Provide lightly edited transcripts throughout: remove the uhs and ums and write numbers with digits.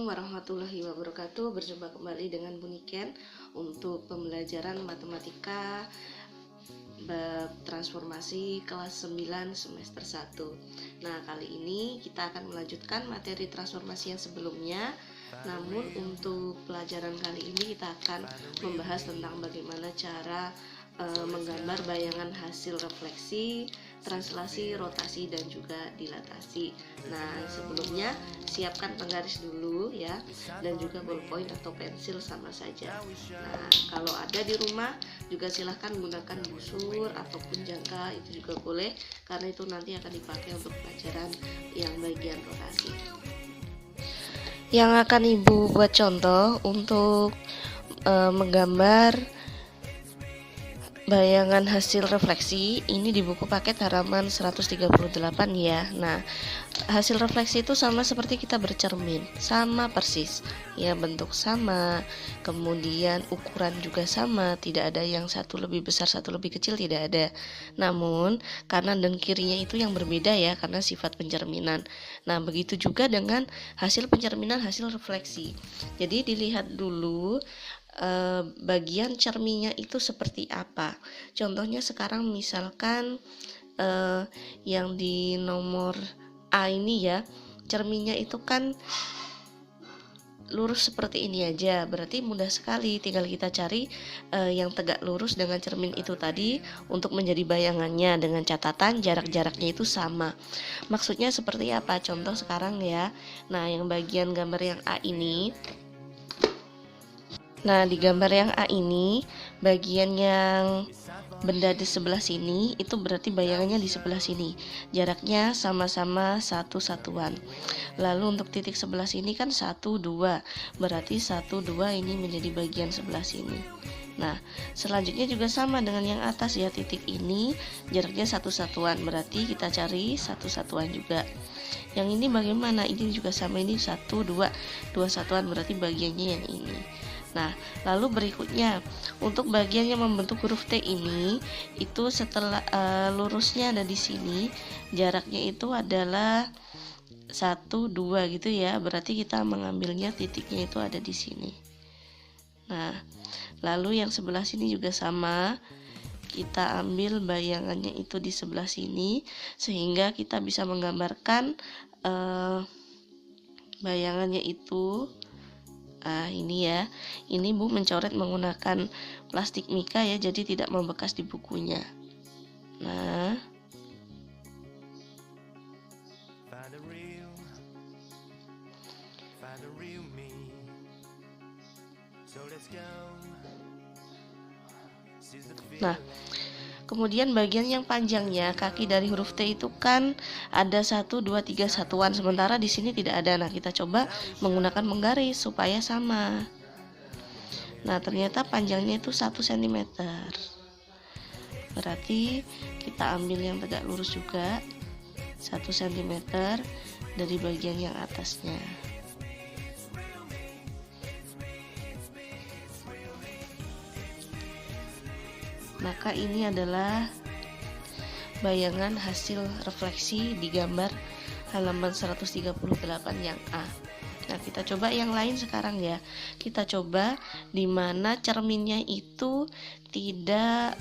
Assalamualaikum warahmatullahi wabarakatuh. Berjumpa kembali dengan Bu Niken untuk pembelajaran matematika bab transformasi kelas 9 semester 1. Nah, kali ini kita akan melanjutkan materi transformasi yang sebelumnya. Namun untuk pelajaran kali ini kita akan membahas tentang bagaimana cara menggambar bayangan hasil refleksi, translasi, rotasi, dan juga dilatasi. Nah, sebelumnya siapkan penggaris dulu ya, dan juga ballpoint atau pensil sama saja. Nah, kalau ada di rumah juga silahkan gunakan busur ataupun jangka, itu juga boleh, karena itu nanti akan dipakai untuk pelajaran yang bagian rotasi. Yang akan Ibu buat contoh untuk menggambar bayangan hasil refleksi ini di buku paket halaman 138 ya. Nah, hasil refleksi itu sama seperti kita bercermin, sama persis ya, bentuk sama, kemudian ukuran juga sama, tidak ada yang satu lebih besar satu lebih kecil, tidak ada. Namun kanan dan kirinya itu yang berbeda ya, karena sifat pencerminan. Nah, begitu juga dengan hasil pencerminan hasil refleksi. Jadi dilihat dulu bagian cerminnya itu seperti apa. Contohnya sekarang misalkan yang di nomor A ini ya, cerminnya itu kan lurus seperti ini aja, berarti mudah sekali, tinggal kita cari yang tegak lurus dengan cermin itu tadi untuk menjadi bayangannya, dengan catatan jarak-jaraknya itu sama. Maksudnya seperti apa? Contoh sekarang ya. Nah, yang bagian gambar yang A ini, nah, di gambar yang A ini, bagian yang benda di sebelah sini, itu berarti bayangannya di sebelah sini. Jaraknya sama-sama 1 satuan. Lalu untuk titik sebelah sini kan 1, 2. Berarti 1, 2 ini menjadi bagian sebelah sini. Nah, selanjutnya juga sama dengan yang atas ya, titik ini jaraknya 1 satuan. Berarti kita cari 1 satuan juga. Yang ini bagaimana? Ini juga sama, ini 1, 2. 2 satuan, berarti bagiannya yang ini. Nah, lalu berikutnya untuk bagian yang membentuk huruf T ini, itu setelah lurusnya ada di sini, jaraknya itu adalah 1, 2 gitu ya. Berarti kita mengambilnya titiknya itu ada di sini. Nah, lalu yang sebelah sini juga sama. Kita ambil bayangannya itu di sebelah sini, sehingga kita bisa menggambarkan bayangannya itu. Ini ya, ini Bu mencoret menggunakan plastik mika ya, jadi tidak membekas di bukunya. Nah, kemudian bagian yang panjangnya, kaki dari huruf T itu kan ada 1, 2, 3 satuan, sementara di sini tidak ada. Nah, kita coba menggunakan menggaris supaya sama. Nah, ternyata panjangnya itu 1 cm. Berarti kita ambil yang tegak lurus juga, 1 cm dari bagian yang atasnya. Maka ini adalah bayangan hasil refleksi di gambar halaman 138 yang A. Nah, kita coba yang lain sekarang ya. Kita coba di mana cerminnya itu tidak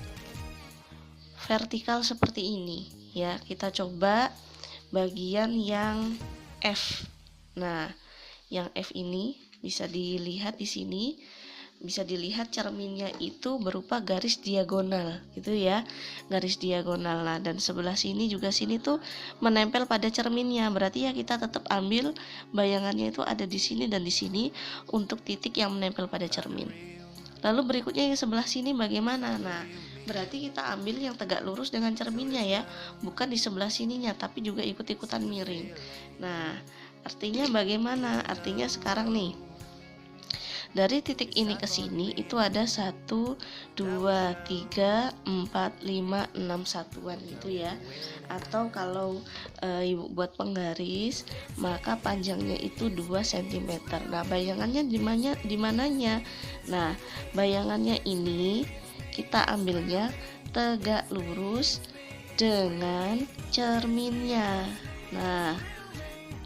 vertikal seperti ini ya. Kita coba bagian yang F. Nah, yang F ini bisa dilihat di sini. Bisa dilihat cerminnya itu berupa garis diagonal gitu ya, garis diagonal. Nah, dan sebelah sini juga, sini tuh menempel pada cerminnya, berarti ya kita tetap ambil bayangannya itu ada di sini dan di sini untuk titik yang menempel pada cermin. Lalu berikutnya yang sebelah sini bagaimana? Nah, berarti kita ambil yang tegak lurus dengan cerminnya ya, bukan di sebelah sininya tapi juga ikut-ikutan miring. Nah, artinya bagaimana? Artinya sekarang nih, dari titik ini ke sini itu ada 1, 2, 3, 4, 5, 6 satuan gitu ya. Atau kalau Ibu buat penggaris, maka panjangnya itu 2 cm. Nah, bayangannya di mananya? Nah, bayangannya ini kita ambilnya tegak lurus dengan cerminnya. Nah,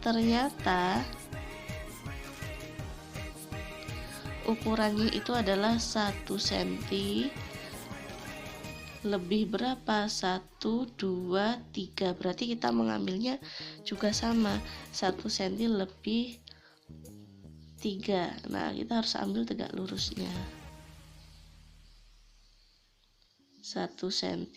ternyata ukurannya itu adalah 1 cm lebih berapa? 1, 2, 3. Berarti kita mengambilnya juga sama, 1 cm lebih 3. Nah, kita harus ambil tegak lurusnya. 1 cm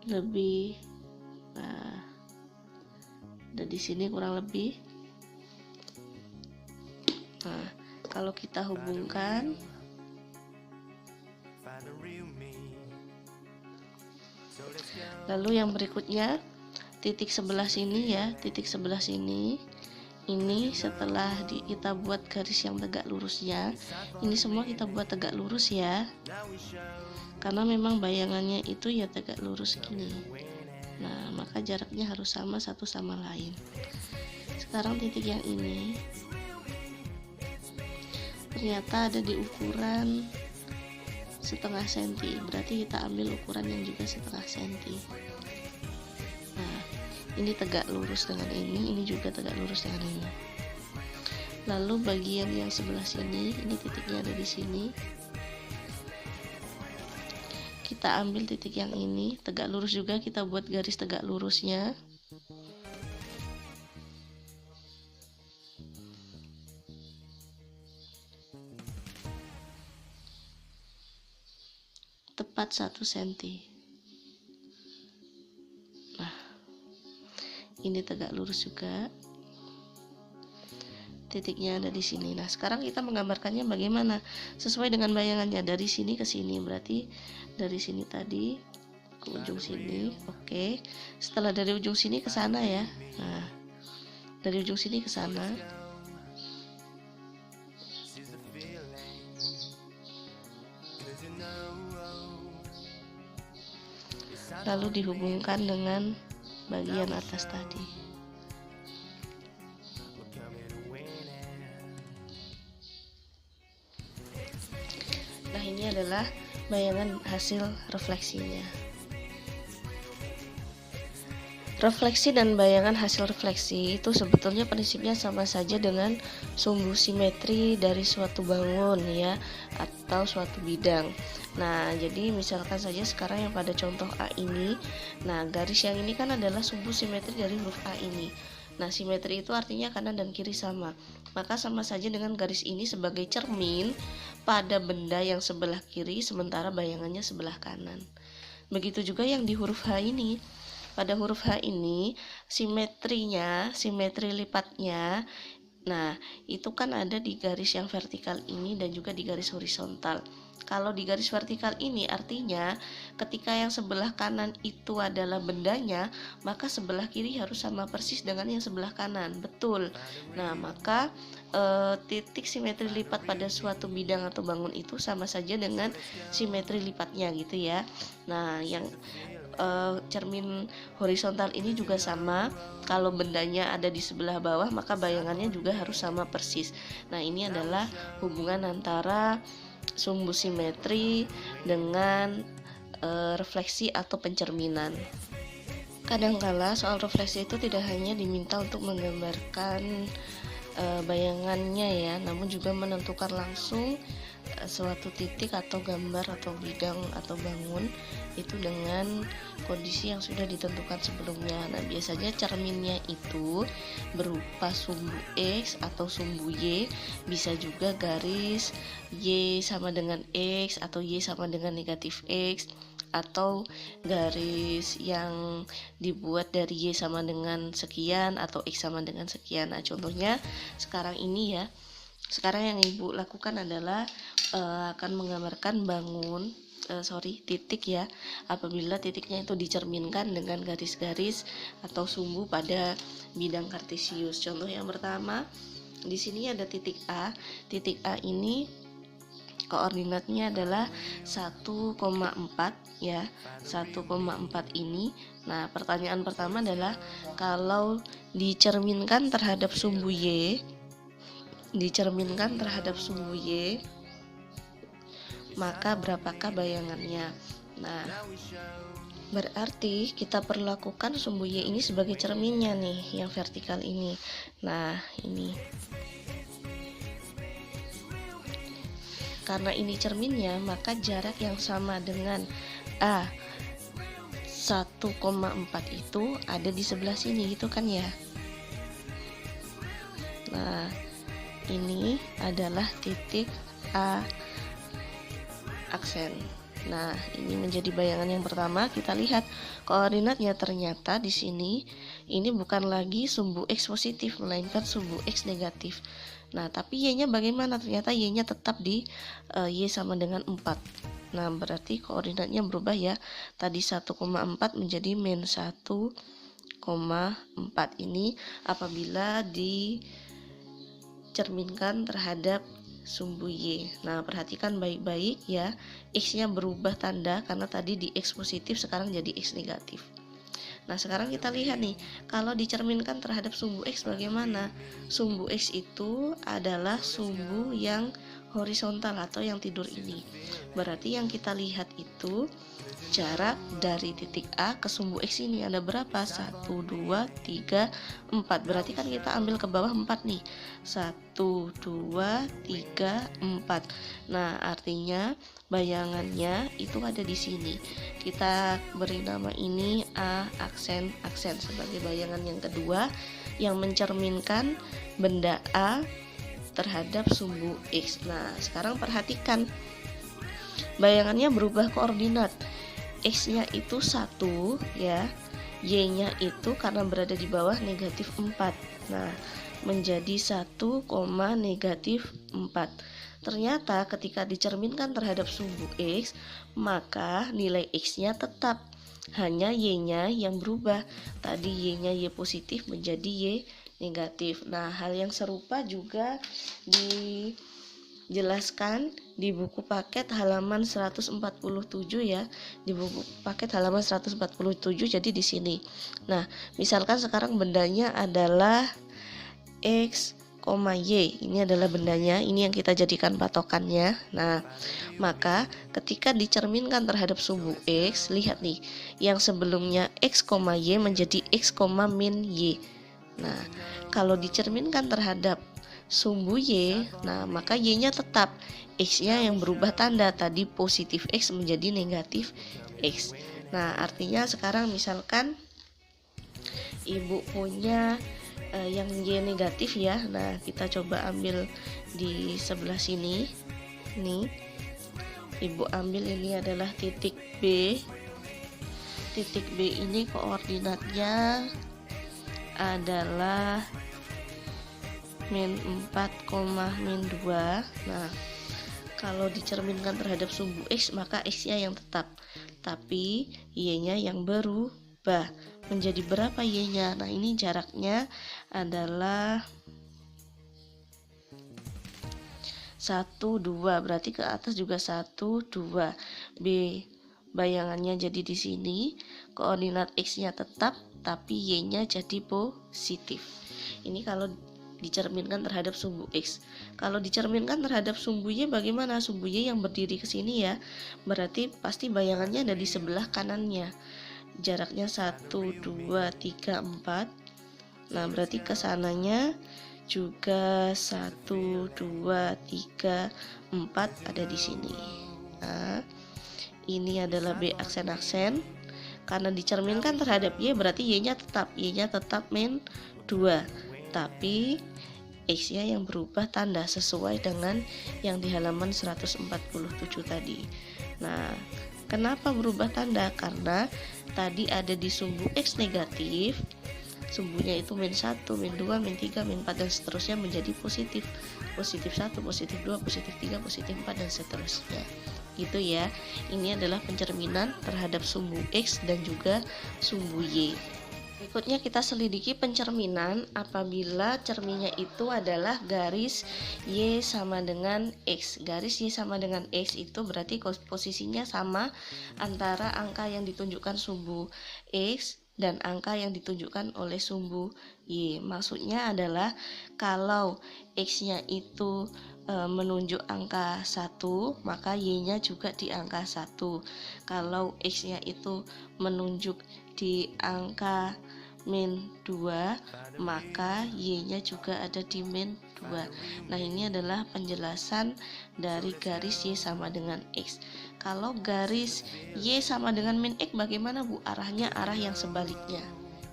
lebih, nah, ada di sini kurang lebih. Nah, kalau kita hubungkan, lalu yang berikutnya titik sebelah sini ya, titik sebelah sini. Ini setelah kita buat garis yang tegak lurusnya, ini semua kita buat tegak lurus ya, karena memang bayangannya itu ya tegak lurus gini. Nah, maka jaraknya harus sama satu sama lain. Sekarang titik yang ini ternyata ada di ukuran setengah senti, berarti kita ambil ukuran yang juga setengah senti. Nah, ini tegak lurus dengan ini juga tegak lurus dengan ini. Lalu bagian yang sebelah sini, ini titiknya ada di sini. Kita ambil titik yang ini, tegak lurus juga, kita buat garis tegak lurusnya. Tepat 1 cm. Nah, ini tegak lurus juga. Titiknya ada di sini. Nah, sekarang kita menggambarkannya bagaimana? Sesuai dengan bayangannya, dari sini ke sini. Berarti dari sini tadi ke ujung sini. Oke. Setelah dari ujung sini ke sana ya. Nah, dari ujung sini ke sana. Lalu dihubungkan dengan bagian atas tadi. Nah, ini adalah bayangan hasil refleksinya. Refleksi dan bayangan hasil refleksi itu sebetulnya prinsipnya sama saja dengan sumbu simetri dari suatu bangun ya, atau suatu bidang. Nah, jadi misalkan saja sekarang yang pada contoh A ini, nah garis yang ini kan adalah sumbu simetri dari huruf A ini. Nah, simetri itu artinya kanan dan kiri sama. Maka sama saja dengan garis ini sebagai cermin pada benda yang sebelah kiri sementara bayangannya sebelah kanan. Begitu juga yang di huruf H ini. Pada huruf H ini simetrinya, simetri lipatnya, nah itu kan ada di garis yang vertikal ini dan juga di garis horizontal. Kalau di garis vertikal ini artinya ketika yang sebelah kanan itu adalah bendanya, maka sebelah kiri harus sama persis dengan yang sebelah kanan. Betul. Nah, maka titik simetri lipat pada suatu bidang atau bangun itu sama saja dengan simetri lipatnya gitu ya. Nah, yang cermin horizontal ini juga sama. Kalau bendanya ada di sebelah bawah, maka bayangannya juga harus sama persis. Nah, ini adalah hubungan antara sumbu simetri dengan refleksi atau pencerminan. Kadangkala soal refleksi itu tidak hanya diminta untuk menggambarkan bayangannya ya, namun juga menentukan langsung suatu titik atau gambar atau bidang atau bangun itu dengan kondisi yang sudah ditentukan sebelumnya. Nah, biasanya cerminnya itu berupa sumbu X atau sumbu Y, bisa juga garis Y sama dengan X atau Y sama dengan negatif X, atau garis yang dibuat dari Y sama dengan sekian atau X sama dengan sekian. Nah, contohnya sekarang ini ya. Sekarang yang Ibu lakukan adalah akan menggambarkan titik ya, apabila titiknya itu dicerminkan dengan garis-garis atau sumbu pada bidang kartesius. Contoh yang pertama, di sini ada titik A. Titik A ini koordinatnya adalah 1,4 ya, 1,4 ini. Nah, pertanyaan pertama adalah kalau dicerminkan terhadap sumbu Y, maka berapakah bayangannya? Nah, Berarti kita perlakukan sumbu Y ini sebagai cerminnya nih, yang vertikal ini. Nah, ini. Karena ini cerminnya, maka jarak yang sama dengan A 1,4 itu ada di sebelah sini gitu kan ya. Nah, ini adalah titik A aksen. Nah, ini menjadi bayangan yang pertama. Kita lihat koordinatnya, ternyata di sini ini bukan lagi sumbu X positif, melainkan sumbu X negatif. Nah, tapi Y-nya bagaimana? Ternyata Y-nya tetap di Y sama dengan 4. Nah, berarti koordinatnya berubah ya. Tadi 1,4 menjadi min 1,4. Ini apabila dicerminkan terhadap sumbu Y. Nah, perhatikan baik-baik ya, X-nya berubah tanda karena tadi di X positif, sekarang jadi X negatif. Nah, sekarang kita lihat nih, kalau dicerminkan terhadap sumbu X bagaimana? Sumbu X itu adalah sumbu yang horizontal atau yang tidur ini. Berarti yang kita lihat itu jarak dari titik A ke sumbu X ini ada berapa? 1, 2, 3, 4. Berarti kan kita ambil ke bawah 4 nih. 1, 2, 3, 4. Nah, artinya bayangannya itu ada di sini. Kita beri nama ini A aksen sebagai bayangan yang kedua yang mencerminkan benda A terhadap sumbu X. Nah, sekarang perhatikan bayangannya berubah koordinat. X-nya itu 1 ya, Y-nya itu karena berada di bawah negatif 4. Nah, menjadi 1, negatif 4. Ternyata ketika dicerminkan terhadap sumbu X, maka nilai X-nya tetap, hanya Y-nya yang berubah. Tadi Y-nya Y positif menjadi Y negatif. Nah, hal yang serupa juga dijelaskan di buku paket halaman 147 ya. Di buku paket halaman 147, jadi di sini. Nah, misalkan sekarang bendanya adalah X, Y. Ini adalah bendanya, ini yang kita jadikan patokannya. Nah, maka ketika dicerminkan terhadap sumbu X, lihat nih, yang sebelumnya X, Y menjadi X, min Y. Nah, kalau dicerminkan terhadap sumbu Y, nah maka Y-nya tetap, X-nya yang berubah tanda, tadi positif X menjadi negatif X. Nah, artinya sekarang misalkan ibu punya yang Y negatif ya. Nah, kita coba ambil di sebelah sini. Nih, ibu ambil ini adalah titik B. Titik B ini koordinatnya adalah min 4, min 2. Nah, kalau dicerminkan terhadap sumbu X, maka X-nya yang tetap, tapi Y-nya yang berubah. Menjadi berapa Y-nya? Nah, ini jaraknya adalah 1, 2. Berarti ke atas juga 1, 2. B bayangannya jadi di sini, koordinat X-nya tetap, tapi Y-nya jadi positif. Ini kalau dicerminkan terhadap sumbu X. Kalau dicerminkan terhadap sumbu Y bagaimana? Sumbu Y yang berdiri ke sini ya. Berarti pasti bayangannya ada di sebelah kanannya. Jaraknya 1, 2, 3, 4. Nah, berarti kesananya juga 1, 2, 3, 4 ada di sini. Nah, ini adalah B aksen. Karena dicerminkan terhadap Y, berarti Y-nya tetap min 2. Tapi X-nya yang berubah tanda sesuai dengan yang di halaman 147 tadi. Nah, kenapa berubah tanda? Karena tadi ada di sumbu X negatif, sumbunya itu min 1, min 2, min 3, min 4 dan seterusnya menjadi positif. Positif 1, positif 2, positif 3, positif 4 dan seterusnya. Gitu ya. Ini adalah pencerminan terhadap sumbu X dan juga sumbu Y. Berikutnya kita selidiki pencerminan apabila cerminnya itu adalah garis Y sama dengan X. Garis Y sama dengan X itu berarti posisinya sama antara angka yang ditunjukkan sumbu X dan angka yang ditunjukkan oleh sumbu Y. Maksudnya adalah kalau X-nya itu menunjuk angka 1, maka Y-nya juga di angka 1. Kalau X-nya itu menunjuk di angka min 2, maka Y-nya juga ada di min 2. Nah, ini adalah penjelasan dari garis Y sama dengan X. Kalau garis Y sama dengan min X bagaimana, Bu? Arahnya arah yang sebaliknya.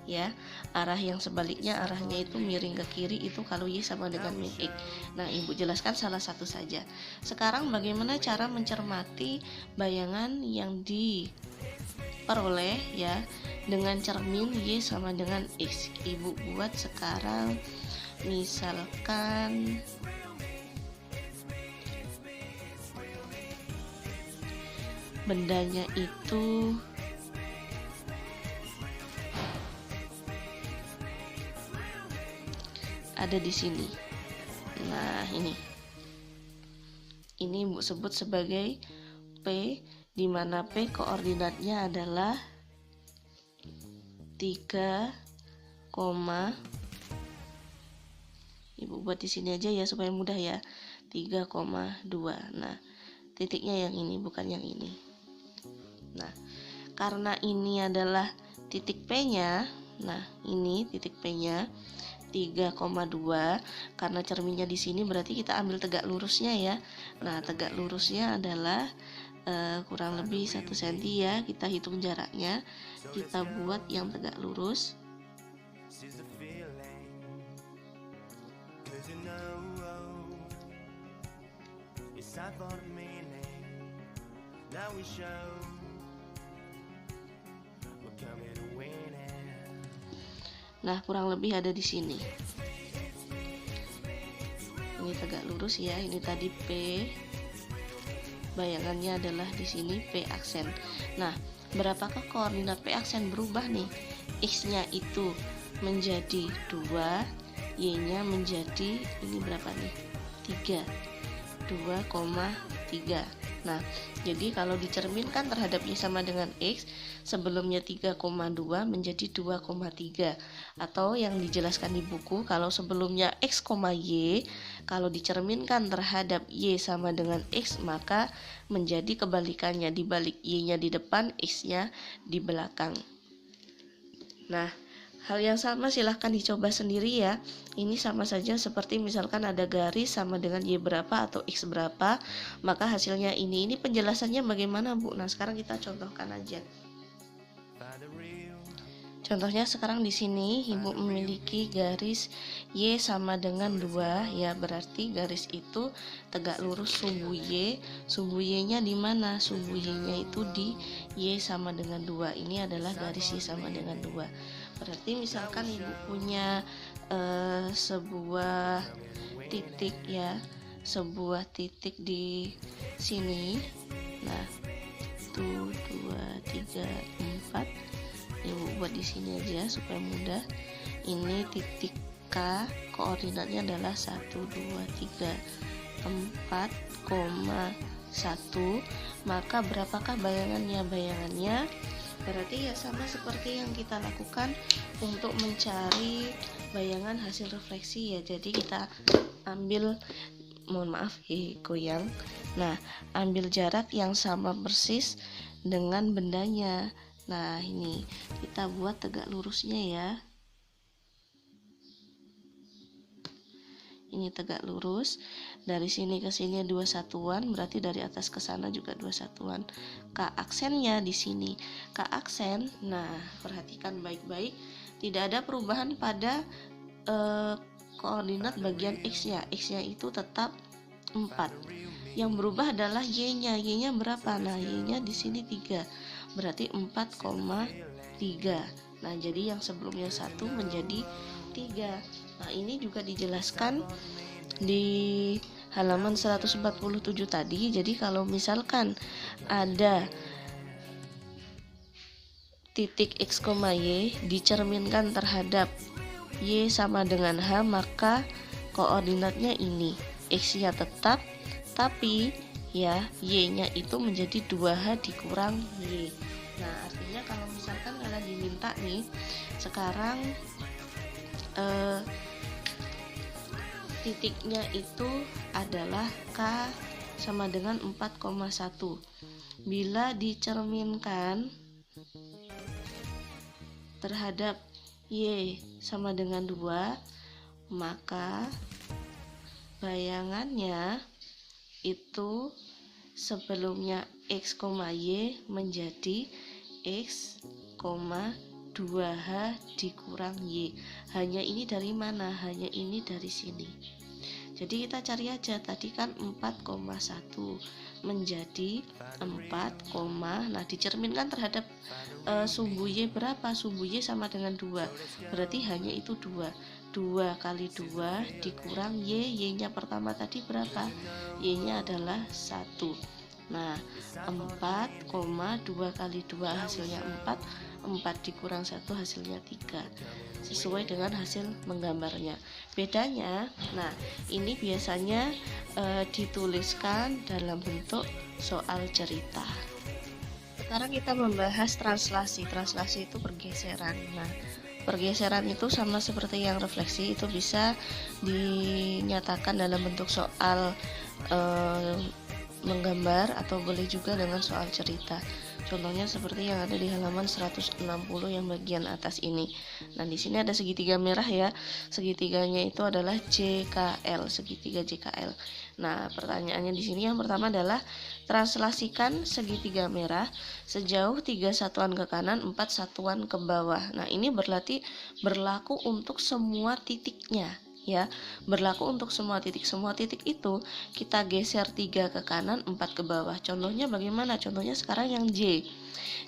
Ya, arah yang sebaliknya, arahnya itu miring ke kiri, itu kalau Y sama dengan min X. Nah, Ibu jelaskan salah satu saja. Sekarang bagaimana cara mencermati bayangan yang diperoleh ya dengan cermin Y sama dengan X. Ibu buat sekarang, misalkan bendanya itu ada di sini. Nah, ini Ibu sebut sebagai P, di mana P koordinatnya adalah 3, Ibu buat di sini aja ya supaya mudah ya. 3,2. Nah, titiknya yang ini bukan yang ini. Nah, karena ini adalah titik P-nya, nah ini titik P-nya 3,2, karena cerminnya di sini berarti kita ambil tegak lurusnya ya. Nah, tegak lurusnya adalah kurang lebih 1 cm ya. Kita hitung jaraknya, kita buat yang tegak lurus. Nah, kurang lebih ada di sini. Ini tegak lurus ya. Ini tadi P. Bayangannya adalah di sini P aksen. Nah, berapakah koordinat P aksen berubah nih? X-nya itu menjadi 2, Y-nya menjadi ini berapa nih? 3. 2,3. Nah, jadi kalau dicerminkan terhadap Y sama dengan X, sebelumnya 3,2 menjadi 2,3. Atau yang dijelaskan di buku, kalau sebelumnya X, Y, kalau dicerminkan terhadap Y sama dengan X, maka menjadi kebalikannya, dibalik, Y-nya di depan, X-nya di belakang. Nah, hal yang sama silahkan dicoba sendiri ya. Ini sama saja seperti misalkan ada garis sama dengan Y berapa atau X berapa, maka hasilnya ini. Ini penjelasannya bagaimana, Bu? Nah, sekarang kita contohkan aja. Contohnya sekarang di sini Ibu memiliki garis Y sama dengan 2 ya, berarti garis itu tegak lurus sumbu Y. Sumbu Y-nya di mana? Sumbu Y-nya itu di Y sama dengan 2. Ini adalah garis Y sama dengan 2. Berarti misalkan Ibu punya sebuah titik ya, sebuah titik di sini. Nah, 1, 2, 3, 4. Ibu buat di sini aja supaya mudah. Ini titik K, koordinatnya adalah 1, 2, 3, 4,1. Maka berapakah bayangannya? Bayangannya berarti ya sama seperti yang kita lakukan untuk mencari bayangan hasil refleksi ya. Jadi kita ambil, mohon maaf goyang. Nah, ambil jarak yang sama persis dengan bendanya. Nah, ini kita buat tegak lurusnya ya. Ini tegak lurus. Dari sini ke sini 2 satuan, berarti dari atas ke sana juga 2 satuan. K aksennya di sini. K aksen, nah perhatikan baik-baik, tidak ada perubahan pada koordinat bagian X-nya. X-nya itu tetap 4. Yang berubah adalah Y-nya. Y-nya berapa? Nah, Y-nya di sini 3. Berarti 4,3. Nah, jadi yang sebelumnya 1 menjadi 3. Nah, ini juga dijelaskan di halaman 147 tadi. Jadi kalau misalkan ada titik X, Y dicerminkan terhadap Y sama dengan H, maka koordinatnya ini. X-nya tetap, tapi ya Y-nya itu menjadi 2H dikurang Y. Nah, artinya kalau misalkan kalian diminta nih sekarang titiknya itu adalah K sama dengan 4,1. Bila dicerminkan terhadap Y sama dengan 2, maka bayangannya itu sebelumnya X, Y menjadi X, 2H dikurang Y. Hanya ini dari mana? Hanya ini dari sini. Jadi kita cari aja, tadi kan 4,1 menjadi 4, nah dicerminkan terhadap sumbu Y berapa? Sumbu Y sama dengan 2, berarti hanya itu 2. 2 kali 2 dikurang Y, Y-nya pertama tadi berapa? Y-nya adalah 1. Nah, 4, 2 kali 2 hasilnya 4, 4 dikurang 1 hasilnya 3, sesuai dengan hasil menggambarnya. Bedanya, nah ini biasanya dituliskan dalam bentuk soal cerita. Sekarang kita membahas translasi. Translasi itu pergeseran. Nah, pergeseran itu sama seperti yang refleksi, itu bisa dinyatakan dalam bentuk soal menggambar atau boleh juga dengan soal cerita. Contohnya seperti yang ada di halaman 160 yang bagian atas ini. Nah, di sini ada segitiga merah ya. Segitiganya itu adalah JKL, segitiga JKL. Nah, pertanyaannya di sini yang pertama adalah translasikan segitiga merah sejauh 3 satuan ke kanan, 4 satuan ke bawah. Nah, ini berlaku untuk semua titiknya. Ya, berlaku untuk semua titik. Semua titik itu kita geser 3 ke kanan, 4 ke bawah. Contohnya bagaimana? Contohnya sekarang yang J.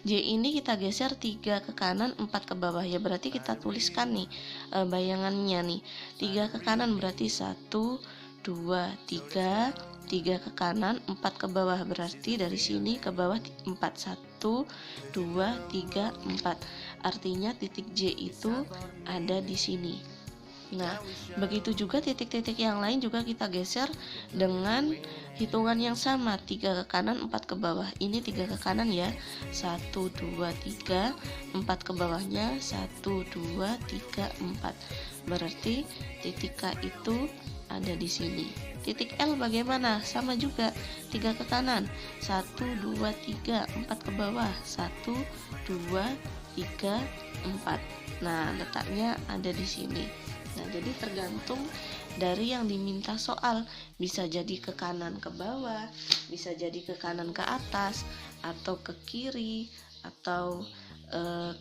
J ini kita geser 3 ke kanan, 4 ke bawah. Ya, berarti kita tuliskan nih bayangannya nih. 3 ke kanan berarti 1, 2, 3. 3 ke kanan, 4 ke bawah, berarti dari sini ke bawah 4. 1, 2, 3, 4. Artinya titik J itu ada di sini. Nah, begitu juga titik-titik yang lain juga kita geser dengan hitungan yang sama, 3 ke kanan, 4 ke bawah. Ini 3 ke kanan ya, 1, 2, 3, 4 ke bawahnya 1, 2, 3, 4. Berarti titik K itu ada di sini. Titik L bagaimana? Sama juga, 3 ke kanan, 1, 2, 3, 4 ke bawah, 1, 2, 3, 4. Nah, letaknya ada di sini. Nah, jadi tergantung dari yang diminta soal, bisa jadi ke kanan ke bawah, bisa jadi ke kanan ke atas, atau ke kiri, atau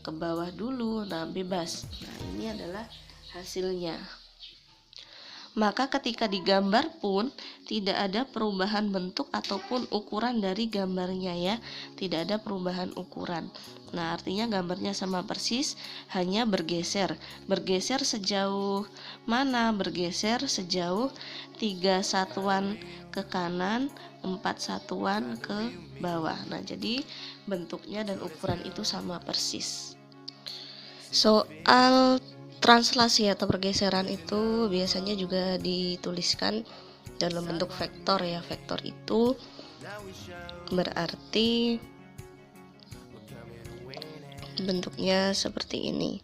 ke bawah dulu. Nah, bebas. Nah, ini adalah hasilnya. Maka ketika digambar pun tidak ada perubahan bentuk ataupun ukuran dari gambarnya ya, tidak ada perubahan ukuran. Nah, artinya gambarnya sama persis, hanya bergeser. Bergeser sejauh mana? Bergeser sejauh 3 satuan ke kanan, 4 satuan ke bawah. Nah, jadi bentuknya dan ukuran itu sama persis. Soal translasi atau pergeseran itu biasanya juga dituliskan dalam bentuk vektor ya. Vektor itu berarti bentuknya seperti ini.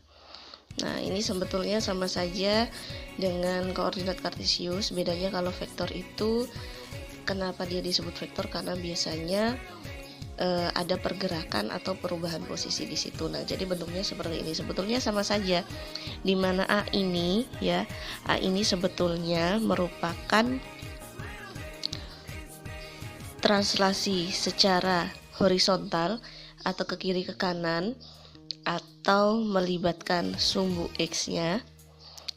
Nah, ini sebetulnya sama saja dengan koordinat kartesius. Bedanya kalau vektor itu, kenapa dia disebut vektor? Karena biasanya ada pergerakan atau perubahan posisi di situ. Nah, jadi bentuknya seperti ini. Sebetulnya sama saja. Di mana A ini ya, A ini sebetulnya merupakan translasi secara horizontal atau ke kiri ke kanan, atau melibatkan sumbu X-nya.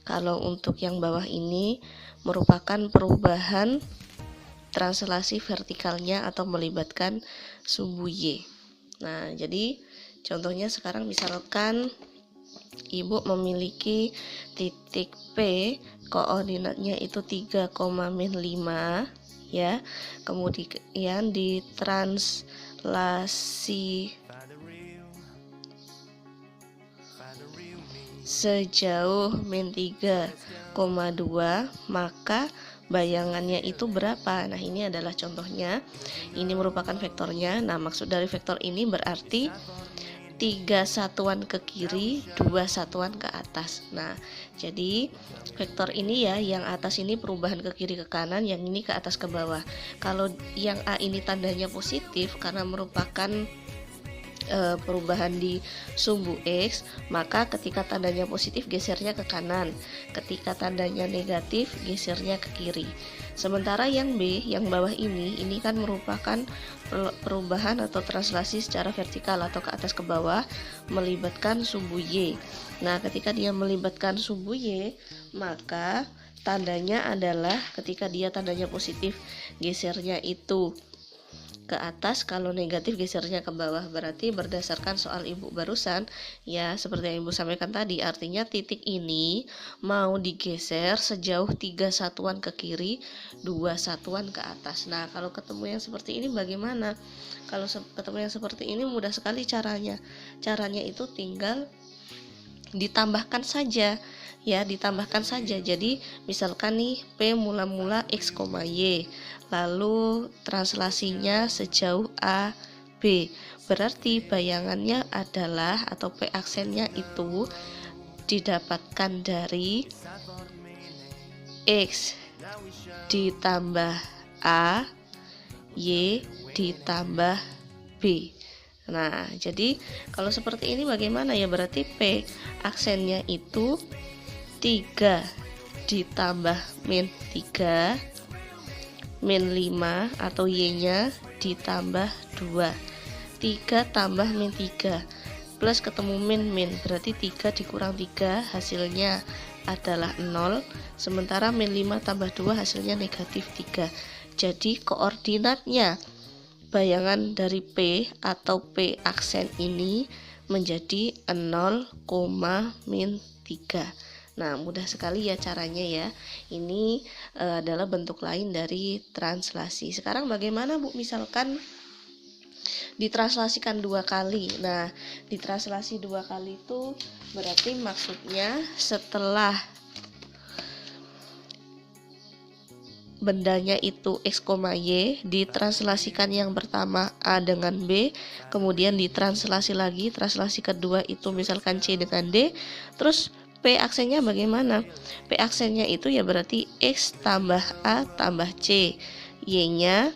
Kalau untuk yang bawah ini merupakan perubahan translasi vertikalnya atau melibatkan sumbu Y. Nah, jadi contohnya sekarang misalkan Ibu memiliki titik P, koordinatnya itu 3,-5 ya. Kemudian ditranslasi sejauh -3,2, maka bayangannya itu berapa? Nah, ini adalah contohnya. Ini merupakan vektornya. Nah, maksud dari vektor ini berarti 3 satuan ke kiri, 2 satuan ke atas. Nah, jadi vektor ini ya, yang atas ini perubahan ke kiri ke kanan, yang ini ke atas ke bawah. Kalau yang A ini tandanya positif karena merupakan perubahan di sumbu X, maka ketika tandanya positif gesernya ke kanan, ketika tandanya negatif gesernya ke kiri. Sementara yang B, yang bawah ini kan merupakan perubahan atau translasi secara vertikal atau ke atas ke bawah melibatkan sumbu Y. Nah, ketika dia melibatkan sumbu Y, maka tandanya adalah ketika dia tandanya positif gesernya itu ke atas, kalau negatif gesernya ke bawah. Berarti berdasarkan soal ibu barusan ya, seperti yang ibu sampaikan tadi, artinya titik ini mau digeser sejauh 3 satuan ke kiri, 2 satuan ke atas. Nah, kalau ketemu yang seperti ini bagaimana? Kalau ketemu yang seperti ini mudah sekali caranya. Caranya itu tinggal ditambahkan saja ya, ditambahkan saja. Jadi misalkan nih P mula-mula X, Y, lalu translasinya sejauh A, B, berarti bayangannya adalah atau P aksennya itu didapatkan dari X ditambah A, Y ditambah B. Nah, jadi kalau seperti ini bagaimana ya? Berarti P aksennya itu 3 ditambah min 3 min 5 atau Y nya ditambah 2, 3 tambah min 3 plus ketemu min, berarti 3 dikurang 3 hasilnya adalah 0, sementara min 5 tambah 2 hasilnya negatif 3. Jadi koordinatnya bayangan dari P atau P aksen ini menjadi 0, min 3. Nah, mudah sekali ya caranya ya. Ini adalah bentuk lain dari translasi. Sekarang bagaimana Bu? Misalkan ditranslasikan 2 kali. Nah, ditranslasi 2 kali itu berarti maksudnya setelah bendanya itu X, Y, ditranslasikan yang pertama A dengan B, kemudian ditranslasi lagi, translasi kedua itu misalkan C dengan D, terus P aksennya bagaimana? P aksennya itu ya berarti X tambah A tambah C, Y nya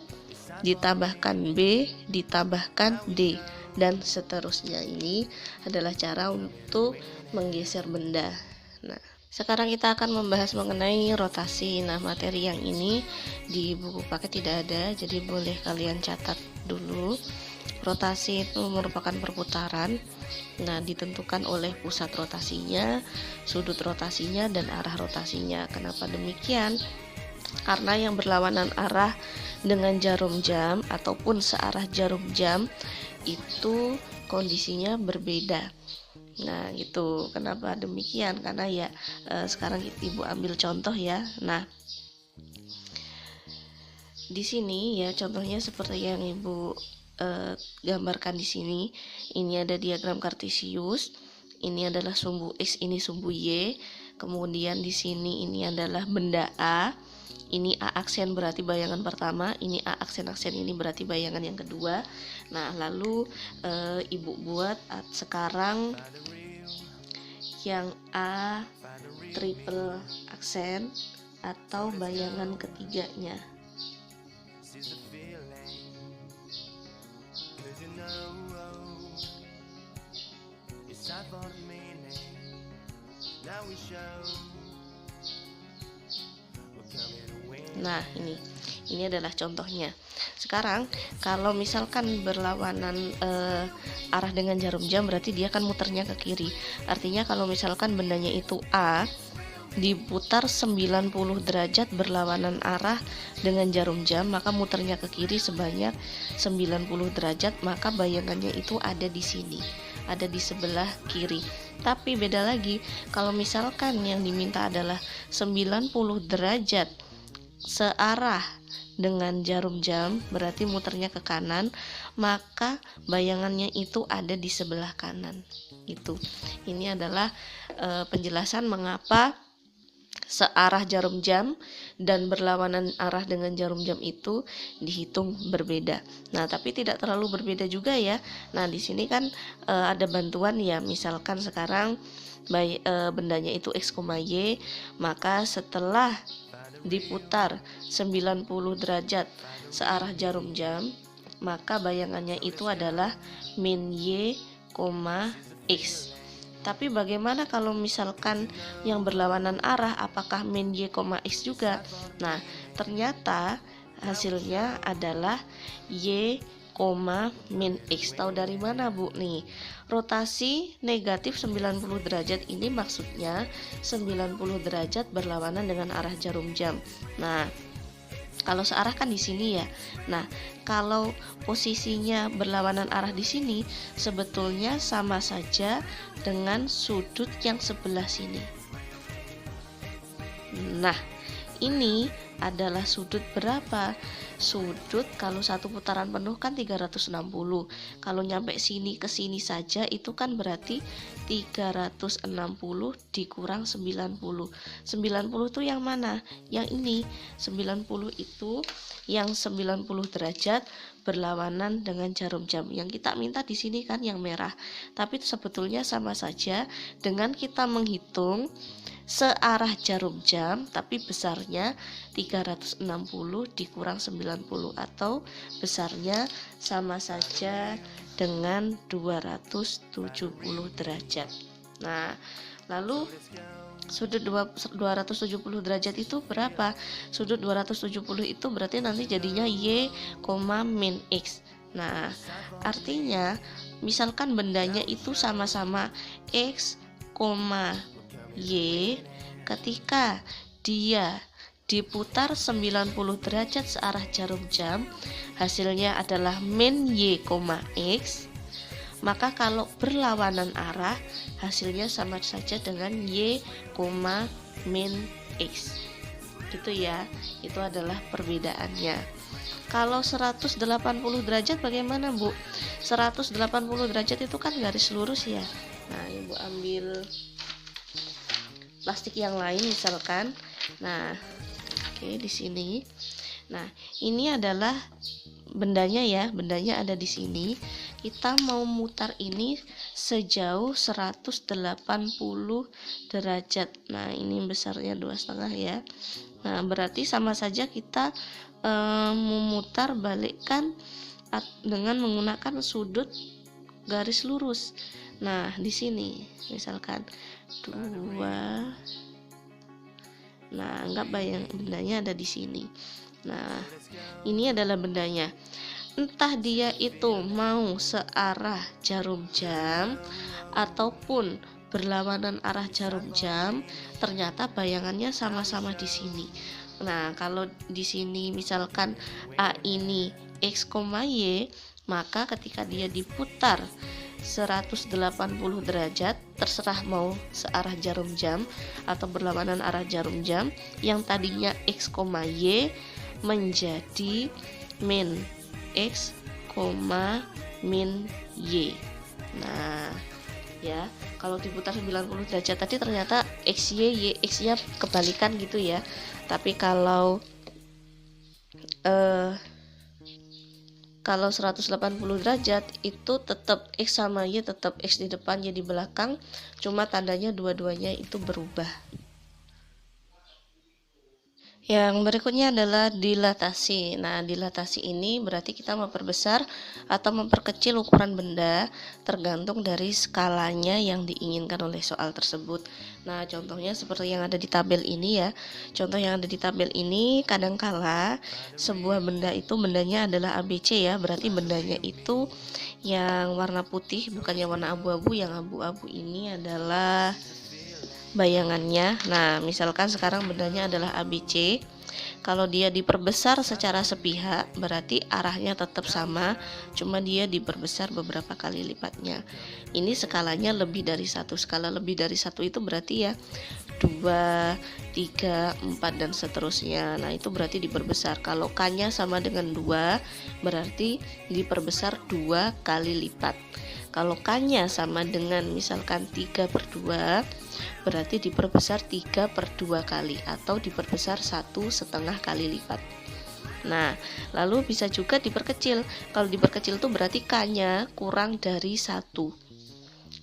ditambahkan B ditambahkan D, dan seterusnya. Ini adalah cara untuk menggeser benda. Nah, sekarang kita akan membahas mengenai rotasi. Nah, materi yang ini di buku paket tidak ada, jadi boleh kalian catat dulu. Rotasi itu merupakan perputaran. Nah, ditentukan oleh pusat rotasinya, sudut rotasinya, dan arah rotasinya. Kenapa demikian? Karena yang berlawanan arah dengan jarum jam ataupun searah jarum jam itu kondisinya berbeda. Nah, gitu. Kenapa demikian? Karena ya sekarang ibu ambil contoh ya. Nah, di sini ya contohnya seperti yang ibu gambarkan di sini. Ini ada diagram kartesius. Ini adalah sumbu X, ini sumbu Y. Kemudian di sini ini adalah benda A. Ini A aksen berarti bayangan pertama, ini A aksen-aksen ini berarti bayangan yang kedua. Nah, lalu ibu buat sekarang yang A triple aksen atau bayangan ketiganya. Nah, ini adalah contohnya. Sekarang kalau misalkan berlawanan arah dengan jarum jam, berarti dia akan muternya ke kiri. Artinya kalau misalkan bendanya itu A diputar 90 derajat berlawanan arah dengan jarum jam, maka muternya ke kiri sebanyak 90 derajat, maka bayangannya itu ada di sini, ada di sebelah kiri. Tapi beda lagi, kalau misalkan yang diminta adalah 90 derajat searah dengan jarum jam, berarti muternya ke kanan, maka bayangannya itu ada di sebelah kanan. Gitu. Ini adalah penjelasan mengapa searah jarum jam dan berlawanan arah dengan jarum jam itu dihitung berbeda. Nah, tapi tidak terlalu berbeda juga ya. Nah, di sini kan ada bantuan ya. Misalkan sekarang bendanya itu X, Y, maka setelah diputar 90 derajat searah jarum jam, maka bayangannya itu adalah min Y, X. Tapi bagaimana kalau misalkan yang berlawanan arah, apakah min Y, X juga? Nah, ternyata hasilnya adalah Y, min X. Tahu dari mana, Bu? Nih, rotasi negatif 90 derajat ini maksudnya 90 derajat berlawanan dengan arah jarum jam. Nah, kalau searah kan di sini ya. Nah, kalau posisinya berlawanan arah di sini, sebetulnya sama saja dengan sudut yang sebelah sini. Nah, ini adalah sudut berapa? Sudut kalau satu putaran penuh kan 360. Kalau nyampe sini ke sini saja itu kan berarti 360 dikurang 90. 90 itu yang mana? Yang ini. 90 itu yang 90 derajat berlawanan dengan jarum jam. Yang kita minta di sini kan yang merah. Tapi sebetulnya sama saja dengan kita menghitung searah jarum jam tapi besarnya 360 dikurang 90 atau besarnya sama saja dengan 270 derajat. Nah, lalu sudut 270 derajat itu berapa? Sudut 270 itu berarti nanti jadinya Y, min X. Nah, artinya misalkan bendanya itu sama-sama X, Y, ketika dia diputar 90 derajat searah jarum jam, hasilnya adalah min Y, X. Maka kalau berlawanan arah, hasilnya sama saja dengan Y, min X. Gitu ya, itu adalah perbedaannya. Kalau 180 derajat bagaimana, Bu? 180 derajat itu kan garis lurus ya. Nah, Ibu ambil plastik yang lain misalkan. Nah, oke, di sini. Nah, ini adalah bendanya ya, bendanya ada di sini. Kita mau mutar ini sejauh 180 derajat. Nah, ini besarnya 2,5 ya. Nah, berarti sama saja kita memutar balikkan dengan menggunakan sudut garis lurus. Nah, di sini misalkan 2. Nah, anggap bendanya ada di sini. Nah, ini adalah bendanya. Entah dia itu mau searah jarum jam ataupun berlawanan arah jarum jam, ternyata bayangannya sama-sama di sini. Nah, kalau di sini misalkan A ini X, Y, maka ketika dia diputar 180 derajat, terserah mau searah jarum jam atau berlawanan arah jarum jam, yang tadinya X, Y menjadi min X, min Y. Nah, ya, kalau diputar 90 derajat tadi ternyata XY, X-nya kebalikan gitu ya. Tapi kalau 180 derajat itu tetap X sama Y, tetap X di depan, Y di belakang, cuma tandanya dua-duanya itu berubah. Yang berikutnya adalah dilatasi. Nah, dilatasi ini berarti kita memperbesar atau memperkecil ukuran benda tergantung dari skalanya yang diinginkan oleh soal tersebut. Nah, contohnya seperti yang ada di tabel ini ya. Contoh yang ada di tabel ini, kadangkala sebuah benda itu bendanya adalah ABC ya, berarti bendanya itu yang warna putih bukannya warna abu-abu. Yang abu-abu ini adalah bayangannya. Nah, misalkan sekarang bendanya adalah ABC. Kalau dia diperbesar secara sepihak, berarti arahnya tetap sama, cuma dia diperbesar beberapa kali lipatnya. Ini skalanya lebih dari 1. Skala lebih dari 1 itu berarti ya 2, 3, 4 dan seterusnya. Nah, itu berarti diperbesar. Kalau K-nya sama dengan 2, berarti diperbesar 2 kali lipat. Kalau K-nya sama dengan misalkan 3/2, berarti diperbesar 3/2 kali atau diperbesar 1,5 kali lipat. Nah, lalu bisa juga diperkecil. Kalau diperkecil tuh berarti K-nya kurang dari 1.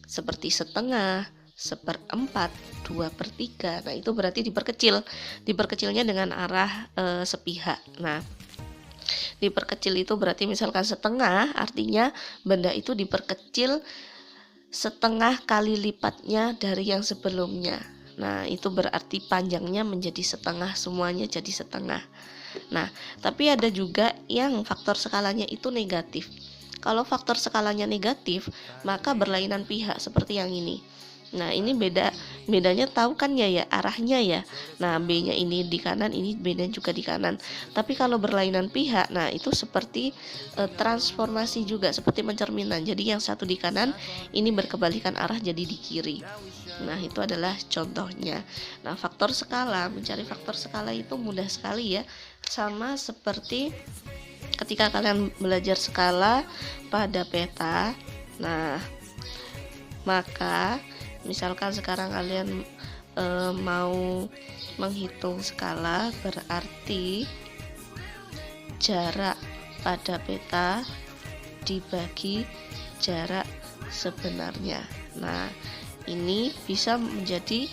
Seperti setengah, 1/4, 2/3. Nah, itu berarti diperkecil. Diperkecilnya dengan arah sepihak. Nah, diperkecil itu berarti misalkan setengah, artinya benda itu diperkecil setengah kali lipatnya dari yang sebelumnya. Nah, itu berarti panjangnya menjadi setengah, semuanya jadi setengah. Nah, tapi ada juga yang faktor skalanya itu negatif. Kalau faktor skalanya negatif, maka berlainan pihak seperti yang ini. Nah, ini bedanya tahu kan ya arahnya ya. Nah, B-nya ini di kanan, ini B-nya juga di kanan. Tapi kalau berlainan pihak, nah itu seperti transformasi juga, seperti pencerminan. Jadi yang satu di kanan, ini berkebalikan arah jadi di kiri. Nah, itu adalah contohnya. Nah, faktor skala, mencari faktor skala itu mudah sekali ya. Sama seperti ketika kalian belajar skala pada peta. Nah, maka misalkan sekarang kalian mau menghitung skala, berarti jarak pada peta dibagi jarak sebenarnya. Nah, ini bisa menjadi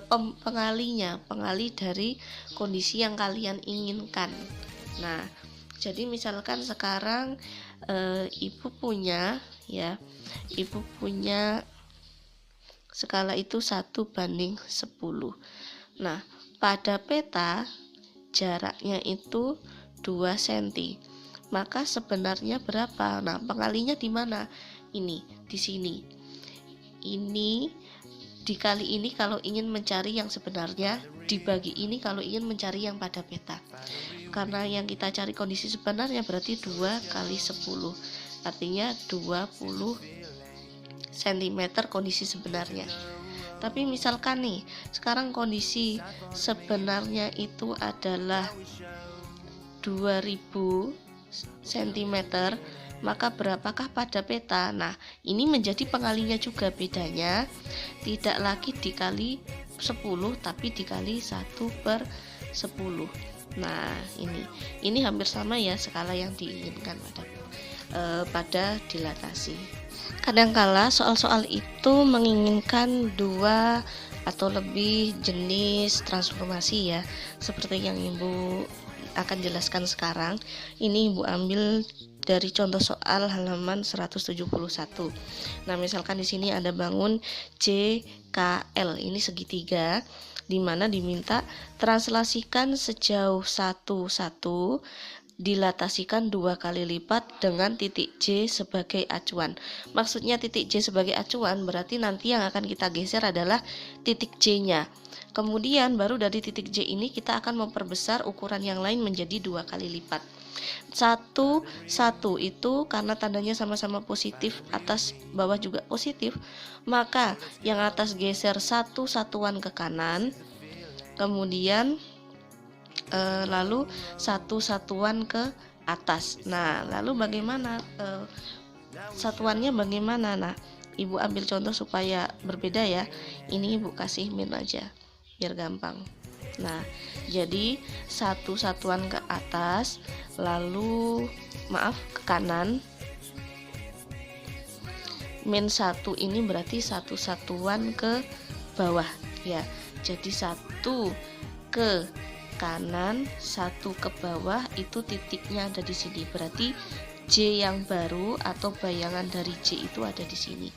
pengalih dari kondisi yang kalian inginkan. Nah, jadi misalkan sekarang ibu punya skala itu 1/10. Nah, pada peta jaraknya itu 2 cm. Maka sebenarnya berapa? Nah, pengalinya di mana? Ini, di sini. Ini dikali ini kalau ingin mencari yang sebenarnya, dibagi ini kalau ingin mencari yang pada peta. Karena yang kita cari kondisi sebenarnya berarti 2 kali 10. Artinya 20 cm kondisi sebenarnya. Tapi misalkan nih, sekarang kondisi sebenarnya itu adalah 2000 cm, maka berapakah pada peta? Nah, ini menjadi pengalinya juga, bedanya tidak lagi dikali 10 tapi dikali 1/10. Nah, ini hampir sama ya skala yang diinginkan pada dilatasi. Kadangkala soal-soal itu menginginkan 2 atau lebih jenis transformasi ya, seperti yang Ibu akan jelaskan sekarang. Ini Ibu ambil dari contoh soal halaman 171. Nah, misalkan di sini ada bangun JKL, ini segitiga, di mana diminta translasikan sejauh 1,1 dilatasikan 2 kali lipat dengan titik J sebagai acuan. Maksudnya titik J sebagai acuan berarti nanti yang akan kita geser adalah titik J-nya. Kemudian baru dari titik J ini kita akan memperbesar ukuran yang lain menjadi 2 kali lipat. 1, 1 itu karena tandanya sama-sama positif, atas bawah juga positif, maka yang atas geser 1 satuan ke kanan, kemudian lalu 1 satuan ke atas. Nah, lalu bagaimana satuannya bagaimana? Nah, Ibu ambil contoh supaya berbeda ya. Ini Ibu kasih min aja biar gampang. Nah, jadi 1 satuan ke atas, lalu ke kanan. Min 1 ini berarti 1 satuan ke bawah ya. Jadi 1 ke kanan, 1 ke bawah, itu titiknya ada di sini. Berarti J yang baru atau bayangan dari J itu ada di sini.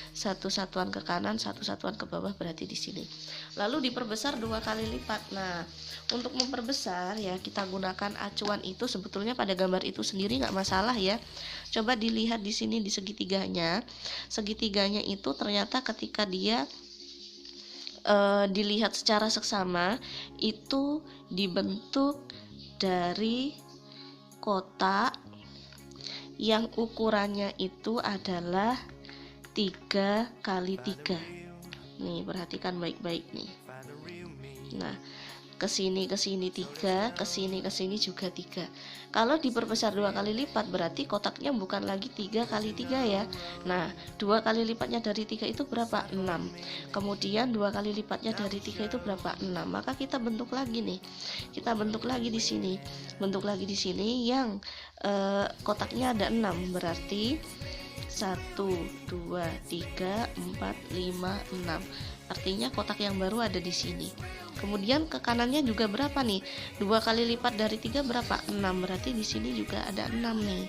1 satuan ke kanan, 1 satuan ke bawah berarti di sini. Lalu diperbesar 2 kali lipat. Nah, untuk memperbesar ya kita gunakan acuan itu sebetulnya pada gambar itu sendiri nggak masalah ya. Coba dilihat di sini di segitiganya. Segitiganya itu ternyata ketika dia dilihat secara seksama itu dibentuk dari kotak yang ukurannya itu adalah 3 kali 3. Nih, perhatikan baik-baik nih. Nah, ke sini 3, ke sini juga 3. Kalau diperbesar 2 kali lipat berarti kotaknya bukan lagi 3 kali 3 ya. Nah, 2 kali lipatnya dari 3 itu berapa? 6. Kemudian 2 kali lipatnya dari 3 itu berapa? 6. Maka kita bentuk lagi nih. Kita bentuk lagi di sini. Bentuk lagi di sini yang kotaknya ada 6, berarti 1, 2, 3, 4, 5, 6. Artinya kotak yang baru ada di sini. Kemudian ke kanannya juga berapa nih? 2 kali lipat dari 3 berapa? 6. Berarti di sini juga ada 6 nih.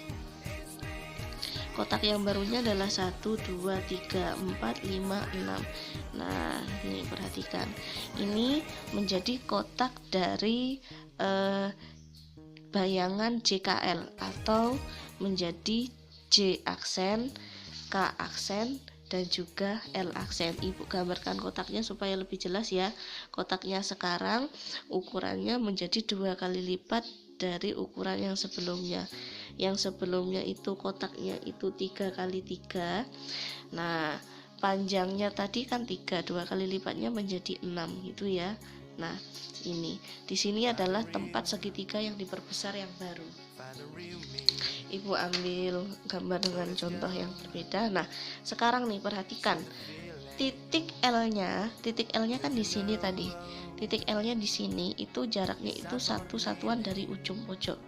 Kotak yang barunya adalah 1, 2, 3, 4, 5, 6. Nah, ini perhatikan. Ini menjadi kotak dari bayangan JKL atau menjadi J aksen, K aksen, dan juga L aksen. Ibu gambarkan kotaknya supaya lebih jelas ya. Kotaknya sekarang ukurannya menjadi 2 kali lipat dari ukuran yang sebelumnya. Yang sebelumnya itu kotaknya itu 3 kali 3. Nah, panjangnya tadi kan 3, 2 kali lipatnya menjadi 6 gitu ya. Nah, ini di sini adalah tempat segitiga yang diperbesar yang baru. Ibu ambil gambar dengan contoh yang berbeda. Nah, sekarang nih perhatikan. Titik L-nya kan di sini tadi. Titik L-nya di sini itu jaraknya itu 1 satuan dari ujung pojok.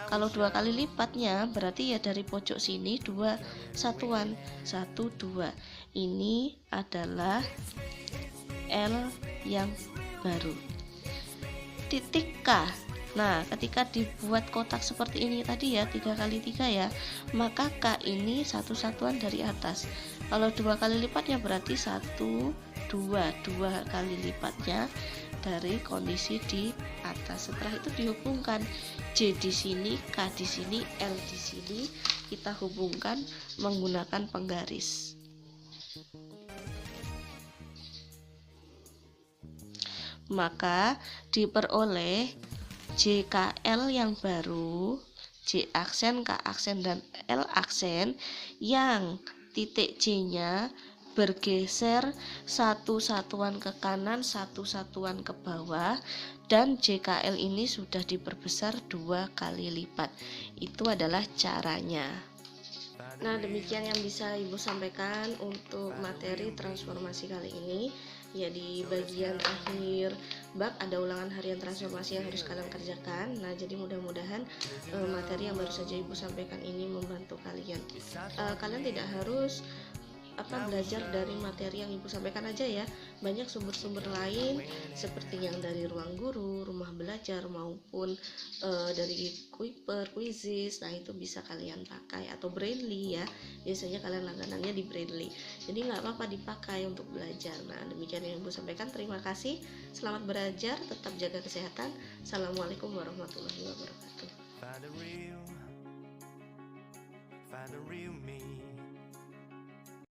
Kalau 2 kali lipatnya berarti ya dari pojok sini 2 satuan. 1, 2. Ini adalah L yang baru. Titik K. Nah, ketika dibuat kotak seperti ini tadi ya, 3 kali 3 ya, maka K ini 1 satuan dari atas. Kalau 2 kali lipatnya berarti 1, 2 kali lipatnya dari kondisi di atas. Setelah itu dihubungkan J di sini, K di sini, L di sini, kita hubungkan menggunakan penggaris. Maka diperoleh JKL yang baru, J aksen, K aksen, dan L aksen yang titik J-nya bergeser 1 satuan ke kanan, 1 satuan ke bawah, dan JKL ini sudah diperbesar 2 kali lipat. Itu adalah caranya. Nah, demikian yang bisa Ibu sampaikan untuk materi transformasi kali ini. Ya, di bagian akhir bab ada ulangan harian transformasi yang harus kalian kerjakan. Nah, jadi mudah-mudahan materi yang baru saja Ibu sampaikan ini membantu kalian. Kalian tidak harus belajar dari materi yang Ibu sampaikan aja ya. Banyak sumber-sumber lain seperti yang dari ruang guru, rumah belajar, maupun dari Kuiper, Quizizz. Nah, itu bisa kalian pakai, atau Brainly ya. Biasanya kalian langganannya di Brainly. Jadi nggak apa-apa dipakai untuk belajar. Nah, demikian yang Ibu sampaikan. Terima kasih. Selamat belajar, tetap jaga kesehatan. Assalamualaikum warahmatullahi wabarakatuh. Find a real me.